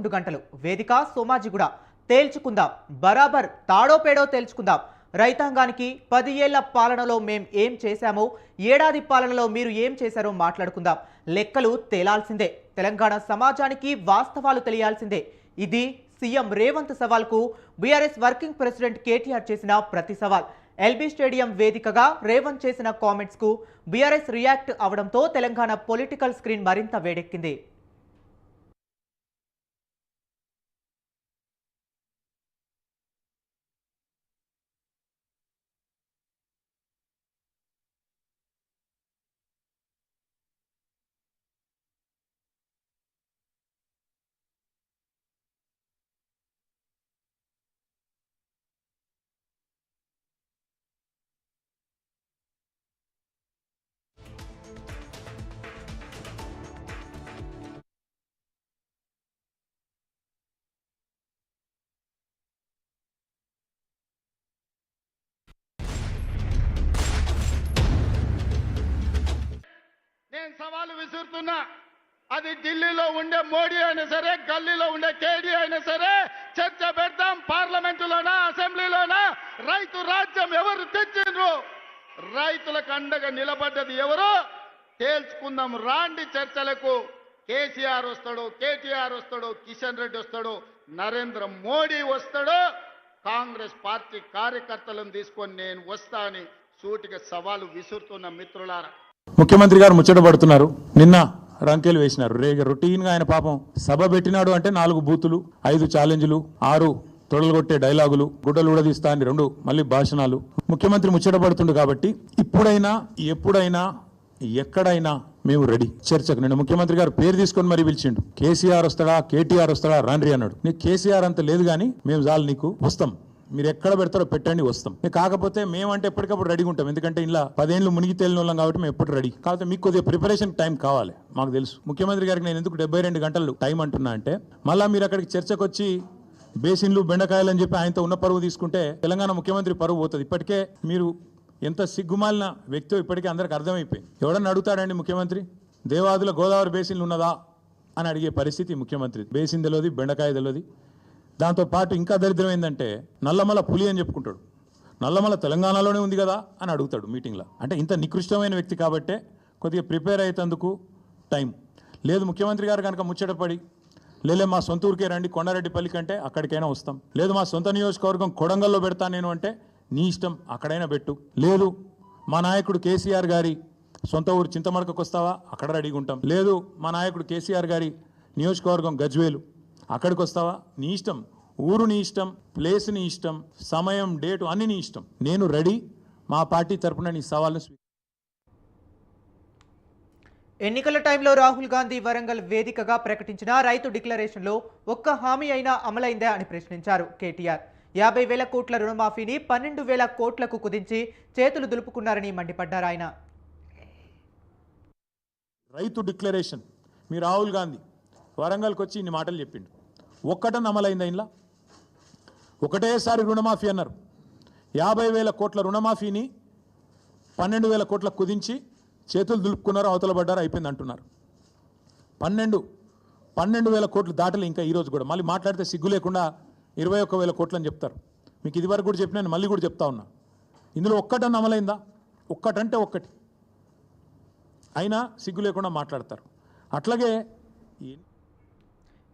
11 గంటలు వేదిక సోమాజిగూడ తేల్చుకుందాం, బరాబర్ తాడో పేడో తేల్చుకుందాం. రైతాంగానికి 10 ఏళ్ల పాలనలో మేం ఏం చేశామో, ఏడాది పాలనలో మీరు ఏం చేశారో మాట్లాడుకుందాం. లెక్కలు తేలాల్సిందే. తెలంగాణ సమాజానికి వాస్తవాలు తెలియాల్సిందే. ఇది సీఎం రేవంత్ సవాల్కు బీఆర్ఎస్ వర్కింగ్ ప్రెసిడెంట్ కేటీఆర్ చేసిన ప్రతి సవాల్. ఎల్బీ స్టేడియం వేదికగా రేవంత్ చేసిన కామెంట్స్ కు బీఆర్ఎస్ రియాక్ట్ అవడంతో తెలంగాణ పొలిటికల్ స్క్రీన్ మరింత వేడెక్కింది. నేను సవాలు విసురుతున్నా. అది ఢిల్లీలో ఉండే మోడీ అయినా సరే, గల్లీలో ఉండే కేడీ అయినా సరే, చర్చ పెడతాం. పార్లమెంటులోనా, అసెంబ్లీలోనా, రైతు రాజ్యం ఎవరు తెచ్చిండ్రు, రైతులకు అండగా నిలబడ్డది ఎవరు, తేల్చుకుందాం. రాండి చర్చలకు. కేసీఆర్ వస్తాడు, కేటీఆర్ వస్తాడు, కిషన్ రెడ్డి వస్తాడు, నరేంద్ర మోడీ వస్తాడు. కాంగ్రెస్ పార్టీ కార్యకర్తలను తీసుకొని నేను వస్తా అని సూటిగా సవాలు విసురుతున్న మిత్రులారా. ముఖ్యమంత్రి గారు ముచ్చట పడుతున్నారు. నిన్న రంకెలు వేసినారు. రొటీన్ గా ఆయన పాపం సభ పెట్టినాడు అంటే 4 బూతులు, 5 ఛాలెంజ్లు, 6 తొడలుగొట్టే డైలాగులు, గుడ్డలు ఊడదీస్తా అని 2 మళ్ళీ భాషణాలు. ముఖ్యమంత్రి ముచ్చట పడుతుండు కాబట్టి ఇప్పుడైనా ఎప్పుడైనా ఎక్కడైనా మేము రెడీ చర్చకు. నేను ముఖ్యమంత్రి గారు పేరు తీసుకొని మరీ పిలిచిండు. కేసీఆర్ వస్తాడా, కేటీఆర్ వస్తాడా, రాండ్రి అన్నాడు. నీకు కేసీఆర్ అంత లేదు కానీ మేము చాలు నీకు వస్తాం, మీరు ఎక్కడ పెడతారో పెట్టండి వస్తాం. కాకపోతే మేమంటే ఎప్పటికప్పుడు రెడీగా ఉంటాం. ఎందుకంటే ఇలా 10 ఏళ్ళు మునిగి తేలిన వాళ్ళం కాబట్టి మేము ఎప్పుడు రెడీ. కాకపోతే మీకు కొద్దిగా ప్రిపరేషన్ టైం కావాలి, మాకు తెలుసు. ముఖ్యమంత్రి గారికి నేను ఎందుకు 72 గంటలు టైం అంటున్నా అంటే, మళ్ళీ మీరు అక్కడికి చర్చకు వచ్చి బేసిన్లు బెండకాయలు అని చెప్పి ఆయనతో ఉన్న పరువు తీసుకుంటే తెలంగాణ ముఖ్యమంత్రి పరువు పోతుంది. ఇప్పటికే మీరు ఎంత సిగ్గుమాలిన వ్యక్తో ఇప్పటికే అందరికి అర్థమైపోయింది. ఎవడన్నా అడుగుతాడండి ముఖ్యమంత్రి దేవాదుల గోదావరి బేసిన్లు ఉన్నదా అని అడిగే పరిస్థితి ముఖ్యమంత్రి. బేసిన్ తెలియదు, బెండకాయ తెలియదు. దాంతోపాటు ఇంకా దరిద్రం ఏంటంటే నల్లమల పులి అని చెప్పుకుంటాడు. నల్లమల తెలంగాణలోనే ఉంది కదా అని అడుగుతాడు మీటింగ్లో. అంటే ఇంత నికృష్టమైన వ్యక్తి కాబట్టే కొద్దిగా ప్రిపేర్ అయ్యేందుకు టైం లేదు. ముఖ్యమంత్రి గారు కనుక ముచ్చటపడి లేలే మా సొంత ఊరికే రండి కొండారెడ్డిపల్లి కంటే అక్కడికైనా వస్తాం, లేదు మా సొంత నియోజకవర్గం కొడంగల్లో పెడతాను నేను అంటే నీ ఇష్టం అక్కడైనా పెట్టు, లేదు మా నాయకుడు కేసీఆర్ గారి సొంత ఊరు చింతమడకకు వస్తావా అక్కడ రెడీగా ఉంటాం, లేదు మా నాయకుడు కేసీఆర్ గారి నియోజకవర్గం గజ్వేలు అక్కడికి వస్తావా నీ ఇష్టం, ఊరు నీ ఇష్టం, ప్లేస్ నీ ఇష్టం, సమయం డేటు అన్ని నీ ఇష్టం, నేను రెడీ. మా పార్టీ తరఫున నీ సవాళ్ళను. ఎన్నికల టైంలో రాహుల్ గాంధీ వరంగల్ వేదికగా ప్రకటించిన రైతు డిక్లరేషన్లో ఒక్క హామీ అయినా అమలైందా అని ప్రశ్నించారు కేటీఆర్. 50,000 కోట్ల రుణమాఫీని 12,000 కోట్లకు కుదించి చేతులు దులుపుకున్నారని మండిపడ్డారు ఆయన. రైతు డిక్లరేషన్ మీ రాహుల్ గాంధీ వరంగల్కి వచ్చి ఇన్ని మాటలు చెప్పిండు. ఒక్కటని అమలైందా? ఇంట్లో ఒకటేసారి రుణమాఫీ అన్నారు. 50,000 కోట్ల రుణమాఫీని 12,000 కోట్లకు కుదించి చేతులు దులుపుకున్నారు, అవతల పడ్డారు, అయిపోయింది అంటున్నారు. 12,000 కోట్లు దాటలు ఇంకా ఈరోజు కూడా. మళ్ళీ మాట్లాడితే సిగ్గు లేకుండా 21,000 కోట్లు అని చెప్తారు. మీకు ఇదివరకు కూడా చెప్పినా మళ్ళీ కూడా చెప్తా ఉన్నా. ఇందులో ఒక్కటని అమలైందా? ఒక్కటంటే ఒక్కటి అయినా సిగ్గు లేకుండా మాట్లాడతారు. అట్లాగే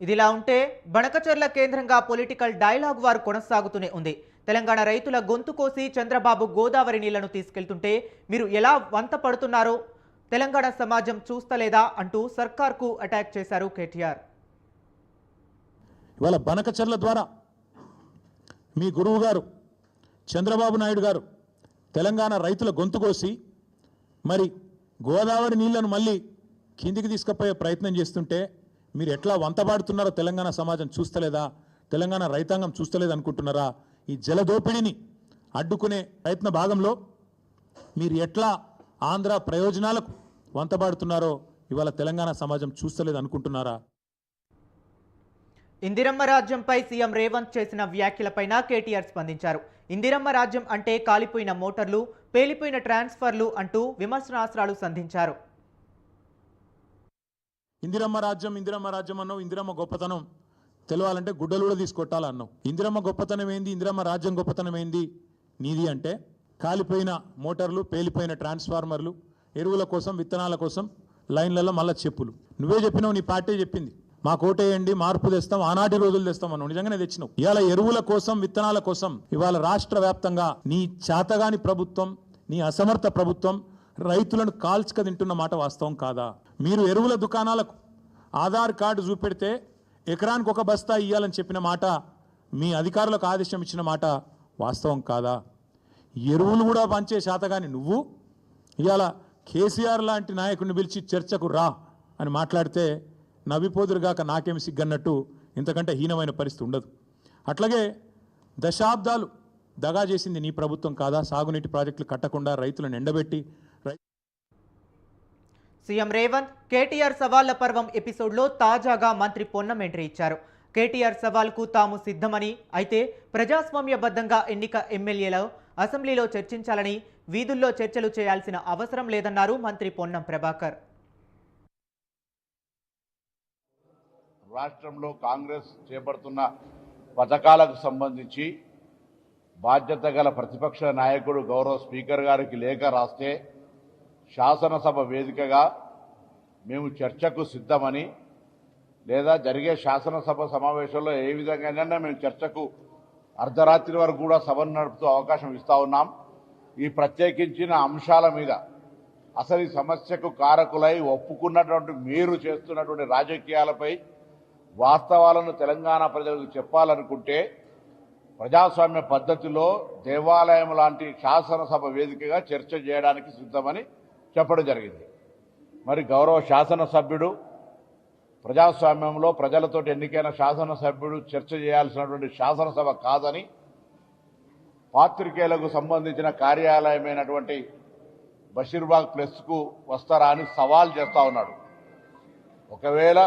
ఇదిలా ఉంటే బణకచర్ల కేంద్రంగా పొలిటికల్ డైలాగ్ వార్ కొనసాగుతూనే ఉంది. తెలంగాణ రైతుల గొంతు కోసి చంద్రబాబు గోదావరి నీళ్లను తీసుకెళ్తుంటే మీరు ఎలా వంత పడుతున్నారో తెలంగాణ సమాజం చూస్తలేదా అంటూ సర్కార్కు అటాక్ చేశారు కేటీఆర్. ఇవాళ బనకచర్ల ద్వారా మీ గురువు గారు చంద్రబాబు నాయుడు గారు తెలంగాణ రైతుల గొంతు కోసి మరి గోదావరి నీళ్లను మళ్ళీ కిందికి తీసుకుపోయే ప్రయత్నం చేస్తుంటే మీరు ఎట్లా వంతబాడుతున్నారో తెలంగాణ సమాజం చూస్తలేదా, తెలంగాణ రైతాంగం చూస్తలేదు అనుకుంటున్నారా? ఈ జలదోపిడిని అడ్డుకునే ప్రయత్న భాగంలో మీరు ఎట్లా ఆంధ్ర ప్రయోజనాలకు వంతబాడుతున్నారో ఇవాళ తెలంగాణ సమాజం చూస్తలేదు అనుకుంటున్నారా? ఇందిరమ్మ రాజ్యంపై సీఎం రేవంత్ చేసిన వ్యాఖ్యలపైన కేటీఆర్ స్పందించారు. ఇందిరమ్మ రాజ్యం అంటే కాలిపోయిన మోటార్లు, పేలిపోయిన ట్రాన్స్ఫర్లు అంటూ విమర్శనాస్త్రాలు సంధించారు. ఇందిరమ్మ రాజ్యం అన్నో ఇందిరమ్మ గొప్పతనం తెలవాలంటే గుడ్డలు కూడా తీసుకొట్టాలన్నావు. ఇందిరమ్మ గొప్పతనం ఏంది, ఇందిరమ్మ రాజ్యం గొప్పతనం ఏంది నీది అంటే కాలిపోయిన మోటార్లు, పేలిపోయిన ట్రాన్స్ఫార్మర్లు, ఎరువుల కోసం, విత్తనాల కోసం లైన్లలో మళ్ళీ చెప్పులు. నువ్వే చెప్పినావు, నీ పార్టీ చెప్పింది, మా కోటేయండి, మార్పు తెస్తాం, ఆనాటి రోజులు తెస్తాం అన్నావు. నిజంగానే తెచ్చినావు. ఇవాళ ఎరువుల కోసం, విత్తనాల కోసం ఇవాళ రాష్ట్ర వ్యాప్తంగా నీ చేతగాని ప్రభుత్వం, నీ అసమర్థ ప్రభుత్వం రైతులను కాల్చుక తింటున్న మాట వాస్తవం కాదా? మీరు ఎరువుల దుకాణాలకు ఆధార్ కార్డు చూపెడితే ఎకరానికి ఒక బస్తా ఇవ్వాలని చెప్పిన మాట, మీ అధికారులకు ఆదేశం ఇచ్చిన మాట వాస్తవం కాదా? ఎరువులు కూడా పంచే శాతగాని నువ్వు ఇవాళ కేసీఆర్ లాంటి నాయకుడిని పిలిచి చర్చకు రా అని మాట్లాడితే నవ్విపోదురుగాక నాకేమి సిగ్గన్నట్టు ఇంతకంటే హీనమైన పరిస్థితి ఉండదు. అట్లాగే దశాబ్దాలు దగా చేసింది నీ ప్రభుత్వం కాదా? సాగునీటి ప్రాజెక్టులు కట్టకుండా రైతులను ఎండబెట్టి సీఎం రేవంత్ కేటీఆర్ సవాళ్ల పర్వం ఎపిసోడ్లో తాజాగా మంత్రి పొన్నం ఎంట్రీ ఇచ్చారు. కేటీఆర్ సవాల్కు తాము సిద్ధమని, అయితే ప్రజాస్వామ్యబద్ధంగా ఎన్నిక ఎమ్మెల్యేలు అసెంబ్లీలో చర్చించాలని, వీధుల్లో చర్చలు చేయాల్సిన అవసరం లేదన్నారు మంత్రి పొన్నం ప్రభాకర్. రాష్ట్రంలో కాంగ్రెస్ చేపడుతున్న పథకాలకు సంబంధించి బాధ్యత గల ప్రతిపక్ష నాయకుడు గౌరవ స్పీకర్ గారికి లేఖ రాస్తే శాసనసభ వేదికగా మేము చర్చకు సిద్ధమని, లేదా జరిగే శాసనసభ సమావేశంలో ఏ విధంగానైనా మేము చర్చకు అర్ధరాత్రి వరకు కూడా సభను నడుపుతూ అవకాశం ఇస్తా ఉన్నాం. ఈ ప్రత్యేకించిన అంశాల మీద అసలు ఈ సమస్యకు కారకులై ఒప్పుకున్నటువంటి మీరు చేస్తున్నటువంటి రాజకీయాలపై వాస్తవాలను తెలంగాణ ప్రజలకు చెప్పాలనుకుంటే ప్రజాస్వామ్య పద్ధతిలో దేవాలయం లాంటి శాసనసభ వేదికగా చర్చ చేయడానికి సిద్ధమని చెప్పడం జరిగింది. మరి గౌరవ శాసనసభ్యుడు, ప్రజాస్వామ్యంలో ప్రజలతో ఎన్నికైన శాసనసభ్యుడు చర్చ చేయాల్సినటువంటి శాసనసభ కాదని పాత్రికేయులకు సంబంధించిన కార్యాలయమైనటువంటి బషీర్బాగ్ ప్లస్కు వస్తారా అని సవాల్ చేస్తా ఉన్నాడు. ఒకవేళ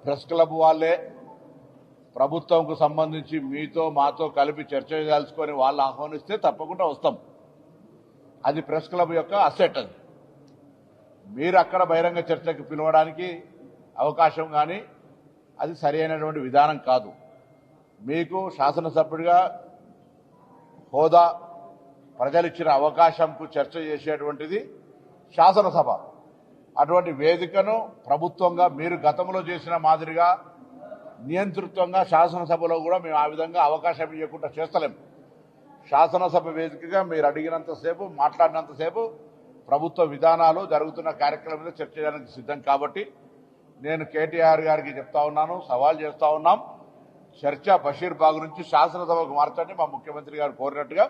ప్రెస్ క్లబ్ వాళ్ళే ప్రభుత్వంకు సంబంధించి మీతో మాతో కలిపి చర్చ చేయాల్సుకొని వాళ్ళు ఆహ్వానిస్తే తప్పకుండా వస్తాం. అది ప్రెస్ క్లబ్ యొక్క అసెట్. అది మీరు అక్కడ బహిరంగ చర్చకు పిలవడానికి అవకాశం కానీ అది సరి అయినటువంటి విధానం కాదు. మీకు శాసనసభ్యుడిగా హోదా, ప్రజలిచ్చిన అవకాశంకు చర్చ చేసేటువంటిది శాసనసభ. అటువంటి వేదికను ప్రభుత్వంగా మీరు గతంలో చేసిన మాదిరిగా నియంతృత్వంగా శాసనసభలో కూడా మేము ఆ విధంగా అవకాశం ఇవ్వకుండా చేస్తలేం. శాసనసభ వేదికగా మీరు అడిగినంతసేపు, మాట్లాడినంతసేపు ప్రభుత్వ విధానాలు, జరుగుతున్న కార్యక్రమం మీద చర్చ చేయడానికి సిద్ధం. కాబట్టి నేను కేటీఆర్ గారికి చెప్తా ఉన్నాను, సవాల్ చేస్తా ఉన్నాం, చర్చ బషీర్బాగ్ నుంచి శాసనసభకు మార్చండి. మా ముఖ్యమంత్రి గారు కోరినట్టుగా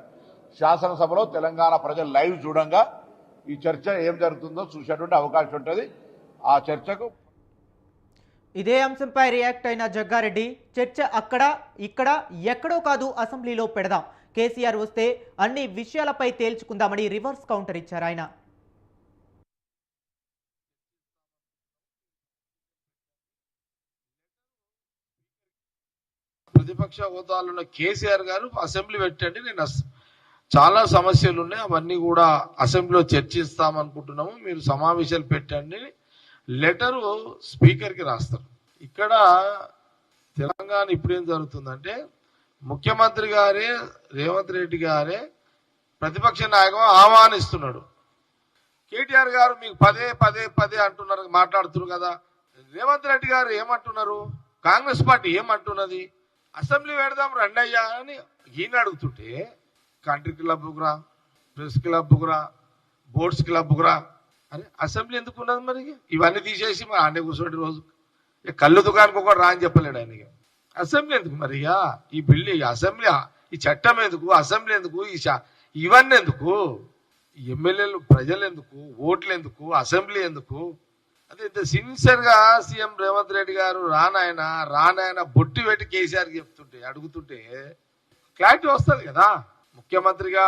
శాసనసభలో తెలంగాణ ప్రజలు లైవ్ చూడంగా ఈ చర్చ ఏం జరుగుతుందో చూసేటువంటి అవకాశం ఉంటుంది. ఆ చర్చకు ఇదే అంశంపై రియాక్ట్ అయిన జగ్గారెడ్డి, చర్చ అక్కడ ఇక్కడ ఎక్కడో కాదు, అసెంబ్లీలో పెడదాం, కేసీఆర్ వస్తే అన్ని విషయాలపై తేల్చుకుందామని రివర్స్ కౌంటర్ ఇచ్చారు ఆయన. ప్రతిపక్ష హోదాలున్న కేసీఆర్ గారు అసెంబ్లీ పెట్టండి, నేను చాలా సమస్యలు ఉన్నాయి, అవన్నీ కూడా అసెంబ్లీలో చర్చిస్తామనుకుంటున్నాము, మీరు సమావేశాలు పెట్టండి లెటరు స్పీకర్కి రాస్తారు. ఇక్కడ తెలంగాణ ఇప్పుడేం జరుగుతుందంటే ముఖ్యమంత్రి గారే, రేవంత్ రెడ్డి గారే ప్రతిపక్ష నాయకుడు ఆహ్వానిస్తున్నాడు. కేటీఆర్ గారు మీకు పదే పదే పదే అంటున్నారు, మాట్లాడుతున్నారు కదా. రేవంత్ రెడ్డి గారు ఏమంటున్నారు, కాంగ్రెస్ పార్టీ ఏమంటున్నది, అసెంబ్లీ పెడదాం రండయ్యా అని ఈయన అడుగుతుంటే కంట్రీ క్లబ్కు రా, ప్రెస్ క్లబ్కు రా, బోర్డ్స్ క్లబ్కు రా అని అసెంబ్లీ ఎందుకు ఉన్నది? మరి ఇవన్నీ తీసేసి మరి ఆడే కూర్చోండి రోజు. కళ్ళు దుకాణానికి ఒకటి రా అని చెప్పలేడు ఆయన. అసెంబ్లీ ఎందుకు మరి? ఈ బిల్లు, అసెంబ్లీ, ఈ చట్టం ఎందుకు, అసెంబ్లీ ఎందుకు, ఇవన్నీ ఎందుకు, ఎమ్మెల్యేలు ప్రజలు ఎందుకు, ఓట్లు ఎందుకు, అసెంబ్లీ ఎందుకు? అదే ఇంత సిన్సియర్ గా సీఎం రేవంత్ రెడ్డి గారు రానాయన బొట్టి పెట్టి కేసీఆర్ చెప్తుంటే, అడుగుతుంటే క్లారిటీ వస్తుంది కదా. ముఖ్యమంత్రిగా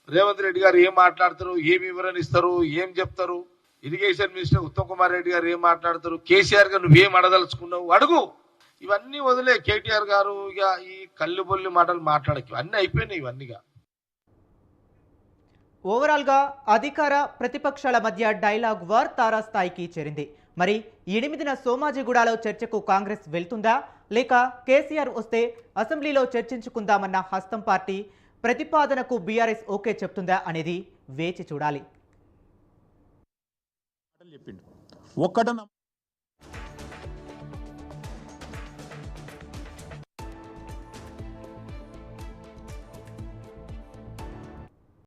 రేవంత్ రెడ్డి గారు ఏం మాట్లాడతారు, ఏం వివరణ ఇస్తారు, ఏం చెప్తారు, ఇరిగేషన్ మినిస్టర్ ఉత్తమ్ కుమార్ రెడ్డి గారు ఏం మాట్లాడతారు, కేసీఆర్ గారు నువ్వేం అడదలుచుకున్నావు అడుగు. ఇవన్నీ వదిలే కేటీఆర్ గారు ఇక ఈ కళ్ళు బొల్లి మాటలు మాట్లాడకి అన్నీ అయిపోయినాయి ఇవన్నీగా. ఓవరాల్గా అధికార ప్రతిపక్షాల మధ్య డైలాగ్ వార్ తారాస్థాయికి చేరింది. మరి 8న సోమాజిగూడలో చర్చకు కాంగ్రెస్ వెళ్తుందా? లేక కేసీఆర్ వస్తే అసెంబ్లీలో చర్చించుకుందామన్న హస్తం పార్టీ ప్రతిపాదనకు బీఆర్ఎస్ ఓకే చెప్తుందా అనేది వేచి చూడాలి. చెప్పిండు ఒక్కటన